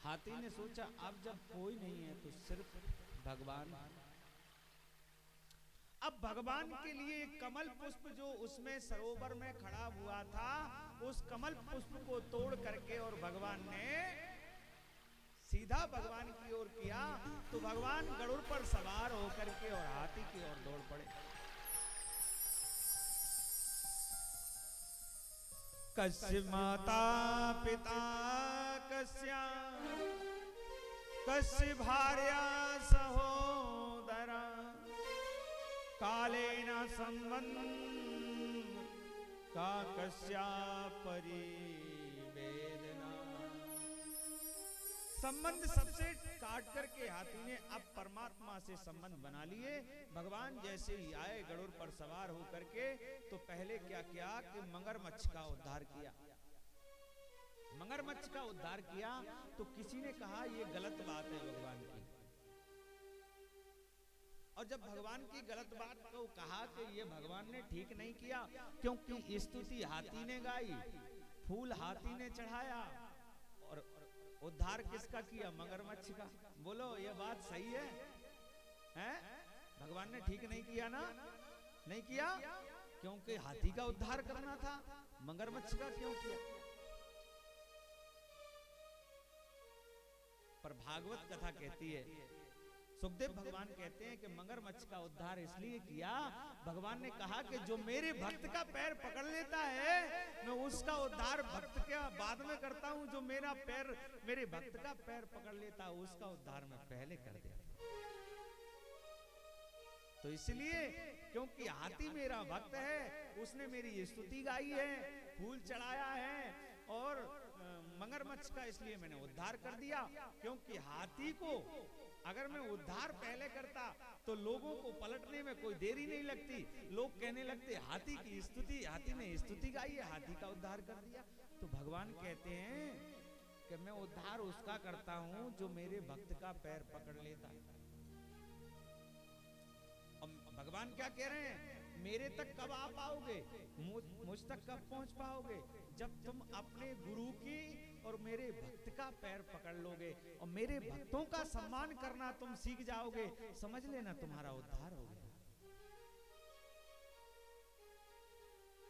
हाथी ने सोचा अब जब कोई नहीं है तो सिर्फ भगवान। अब भगवान के लिए कमल पुष्प जो उसमें सरोवर में खड़ा हुआ था, उस कमल पुष्प को तोड़ करके और भगवान ने सीधा भगवान की ओर किया, तो भगवान गरुड़ पर सवार होकर के और हाथी की ओर दौड़ पड़े। कस्य माता पिता कस्या, कस्य भार्या सहोदरा, कालेन संबंध का कस्या परिवेदना। संबंध सबसे काट करके हाथी ने अब परमात्मा से संबंध बना लिए। भगवान जैसे ही आए गरुड़ पर सवार होकर के, तो पहले क्या किया कि मगरमच्छ का उद्धार किया। मगरमच्छ का उद्धार किया तो किसी ने कहा ये गलत बात है भगवान की। और जब भगवान की गलत बात को कहा कि ये भगवान ने ठीक नहीं किया, क्योंकि स्तुति हाथी ने गाई, फूल हाथी ने चढ़ाया, और उद्धार किसका किया? मगरमच्छ का। बोलो ये बात सही है? हैं? भगवान ने ठीक नहीं किया ना? नहीं किया, क्योंकि हाथी का उद्धार करना था, मगरमच्छ का क्यों किया? पर भागवत कथा कहती है, सुखदेव भगवान कहते हैं कि मगरमच्छ का उद्धार इसलिए किया, भगवान ने कहा कि जो मेरे भक्त का पैर पकड़ लेता है, मैं उसका उद्धार भक्त के बाद में करता हूं। जो मेरा पैर, मेरे भक्त का पैर पकड़ लेता है, उसका उद्धार मैं पहले कर देता। तो इसलिए क्योंकि हाथी मेरा भक्त है, उसने मेरी स्तुति गाई है, फूल चढ़ाया है, और मगरमच्छ का इसलिए मैंने उद्धार कर दिया। क्योंकि हाथी को अगर मैं उद्धार पहले करता तो लोगों को पलटने में कोई देरी नहीं लगती। लोग कहने लगते हाथी की स्तुति, हाथी ने स्तुति गाई है, हाथी का उद्धार कर दिया। तो भगवान कहते हैं कि मैं उद्धार उसका करता हूं जो मेरे भक्त का पैर पकड़ लेता है। भगवान क्या कह रहे हैं? मेरे तक कब आ पाओगे, मुझ तक कब पहुंच पाओगे? जब तुम अपने गुरु की और मेरे भक्त का पैर पकड़ लोगे और मेरे भक्तों का सम्मान करना तुम सीख जाओगे, समझ लेना तुम्हारा उद्धार हो गया।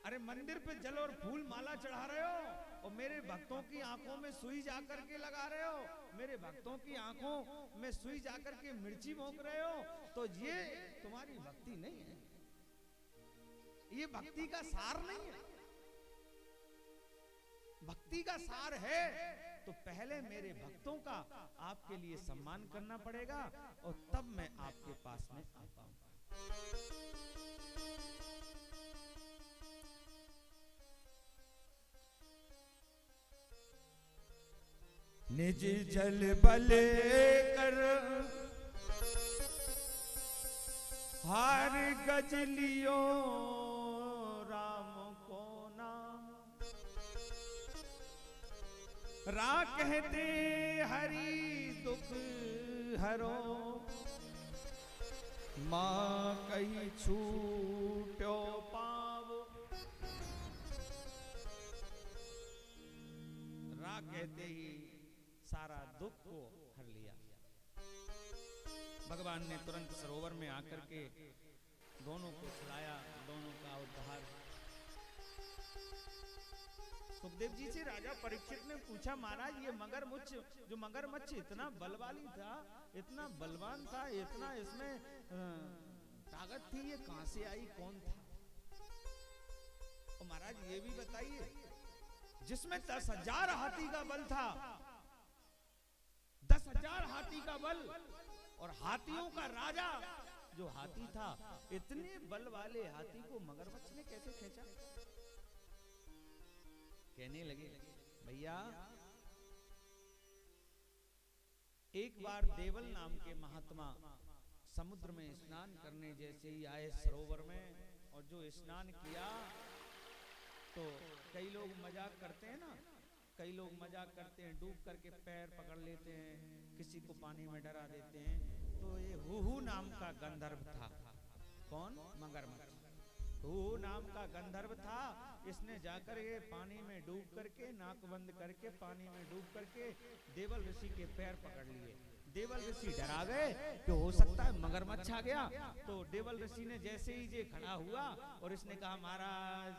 अरे मंदिर पे जल और फूल माला चढ़ा रहे हो और मेरे भक्तों की आंखों में सुई जाकर के लगा रहे हो, मेरे भक्तों की आंखों में सुई जाकर के मिर्ची भोंक रहे हो, तो ये तुम्हारी भक्ति नहीं है, ये भक्ति का सार नहीं है। भक्ति का सार है तो पहले मेरे भक्तों का आपके लिए सम्मान करना पड़ेगा और तब मैं आपके पास में आ पाऊंगा। निज जल बल कर हार गजलियो राम को नाम, रा कहते हरि दुख हरो, मां कही छूट्यो पाव। रा कहते ही सारा दुख को हर लिया। भगवान ने तुरंत सरोवर में आकर के दोनों को छुड़ाया, दोनों का उद्धार। सुखदेव जी से राजा परीक्षित ने पूछा, महाराज ये मगरमच्छ इतना बलवाली था, इतना बलवान था, इतना इसमें ताकत थी, ये कहां से आई, कौन था? और महाराज ये भी बताइए, जिसमें 10,000 हाथी का बल था, 10,000 हाथी का बल और हाथियों का राजा जो हाथी था, इतने बल वाले हाथी को मगरमच्छ ने कैसे खींचा? कहने लगे, भैया एक बार देवल नाम के महात्मा समुद्र में स्नान करने जैसे ही आए सरोवर में, और जो स्नान किया तो कई लोग मजाक करते हैं ना, कई लोग मजाक करते हैं, डूब करके पैर पकड़ लेते हैं, किसी को पानी में डरा देते हैं। तो ये हुहू नाम का गंधर्व था। कौन? मगरमच्छ। हु नाम का गंधर्व था, इसने जाकर ये पानी में डूब करके, नाक बंद करके पानी में डूब करके देवल ऋषि के पैर पकड़ लिए। देवल ऋषि डरा गए कि हो सकता है मगरमच्छ आ गया। तो देवल ऋषि ने जैसे ही ये खड़ा हुआ और इसने कहा महाराज,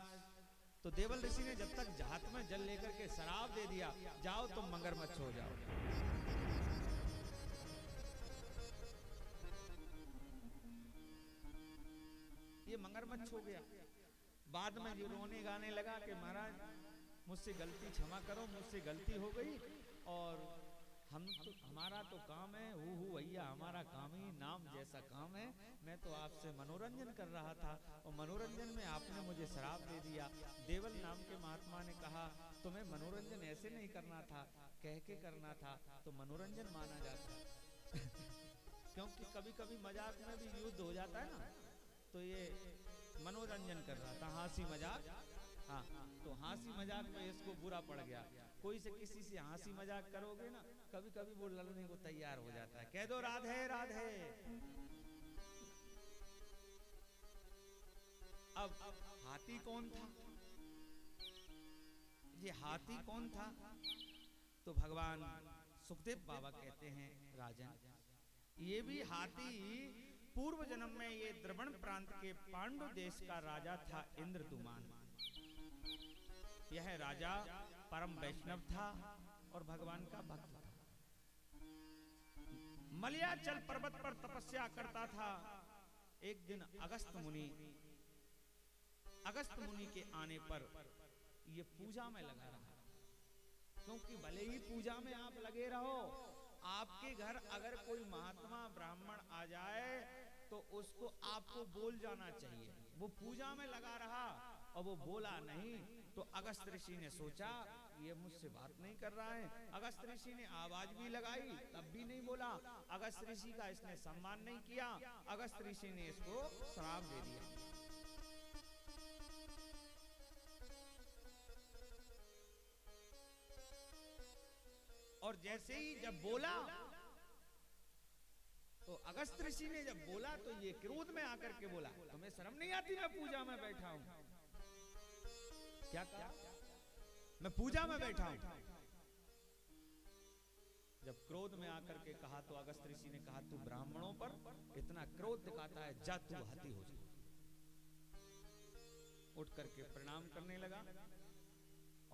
तो देवल ऋषि ने जब तक हाथ में जल लेकर के शराब दे दिया, जाओ तुम मगरमच्छ हो जाओ। ये मगरमच्छ हो गया। बाद में जो रोने गाने लगा कि महाराज मुझसे गलती क्षमा करो, मुझसे गलती हो गई, और हमारा तो काम है हु भैया, हमारा काम ही नाम जैसा काम है। मैं तो आपसे मनोरंजन कर रहा था और मनोरंजन में आपने मुझे शराब दे दिया। देवल नाम के महात्मा ने कहा तुम्हें मनोरंजन ऐसे नहीं करना था, कह के करना था तो मनोरंजन माना जाता है। क्योंकि कभी कभी मजाक में भी युद्ध हो जाता है ना, तो ये मनोरंजन कर रहा था, हंसी मजाक। हाँ, तो हंसी मजाक में इसको बुरा पड़ गया। कोई से किसी से हंसी मजाक करोगे ना, कभी कभी वो लड़ने को तैयार हो जाता है, कह दो राधे राधे। अब हाथी कौन था? ये हाथी कौन था? तो भगवान सुखदेव बाबा कहते हैं राजन, ये भी हाथी पूर्व जन्म में ये द्रवण प्रांत के पांडु देश का राजा था इंद्रदुमान। यह राजा परम वैष्णव था और भगवान का भक्त था। मलयाचल पर्वत पर तपस्या करता था। एक दिन अगस्त मुनि के आने पर ये पूजा में लगा रहा, क्योंकि भले ही पूजा में आप लगे रहो, आपके घर अगर कोई महात्मा ब्राह्मण आ जाए तो उसको आपको बोल जाना चाहिए। वो पूजा में लगा रहा और वो बोला नहीं, तो अगस्त ऋषि ने सोचा ये मुझसे बात नहीं कर रहा है। अगस्त ऋषि ने आवाज भी लगाई तब भी नहीं बोला। अगस्त ऋषि का इसने सम्मान नहीं किया। अगस्त ऋषि ने इसको श्राप दे दिया। और जैसे ही जब बोला, तो अगस्त ऋषि ने जब बोला तो ये क्रोध में आकर के बोला, तुम्हें शर्म नहीं आती मैं पूजा में बैठा हूं? क्या मैं पूजा में बैठा हूं? जब क्रोध में आकर के कहा तो अगस्त ऋषि ने कहा तू ब्राह्मणों पर इतना क्रोध दिखाता है, जा तू हाथी हो जा। उठ करके प्रणाम करने लगा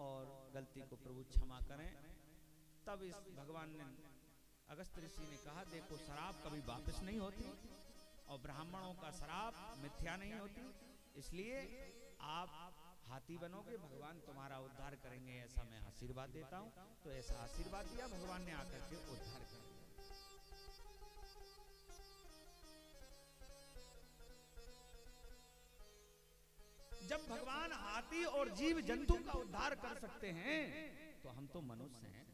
और गलती को प्रभु क्षमा करें। तब इस भगवान ने, अगस्त ऋषि ने कहा देखो शराब कभी वापस नहीं होती और ब्राह्मणों का शराब मिथ्या नहीं होती, इसलिए आप हाथी बनोगे, भगवान तुम्हारा उद्धार करेंगे, ऐसा मैं आशीर्वाद देता हूं। तो ऐसा आशीर्वाद दिया भगवान ने, आकर के उद्धार कर दिया। जब भगवान हाथी और जीव जंतु का उद्धार कर सकते हैं तो हम तो मनुष्य हैं,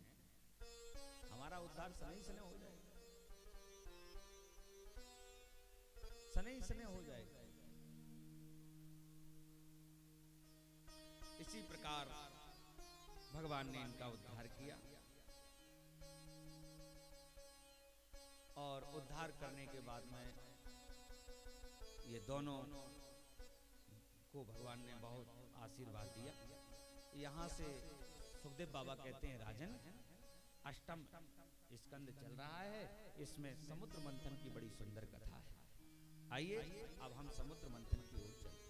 हमारा उद्धार सनई सने हो जाएगा, सनई सने हो जाएगा। इसी प्रकार भगवान ने इनका उद्धार किया और उद्धार करने के बाद में ये दोनों को भगवान ने बहुत आशीर्वाद दिया। यहाँ से सुखदेव बाबा कहते हैं राजन, अष्टम स्कंद चल रहा है, इसमें समुद्र मंथन की बड़ी सुंदर कथा है। आइए अब हम समुद्र मंथन की ओर चलते हैं।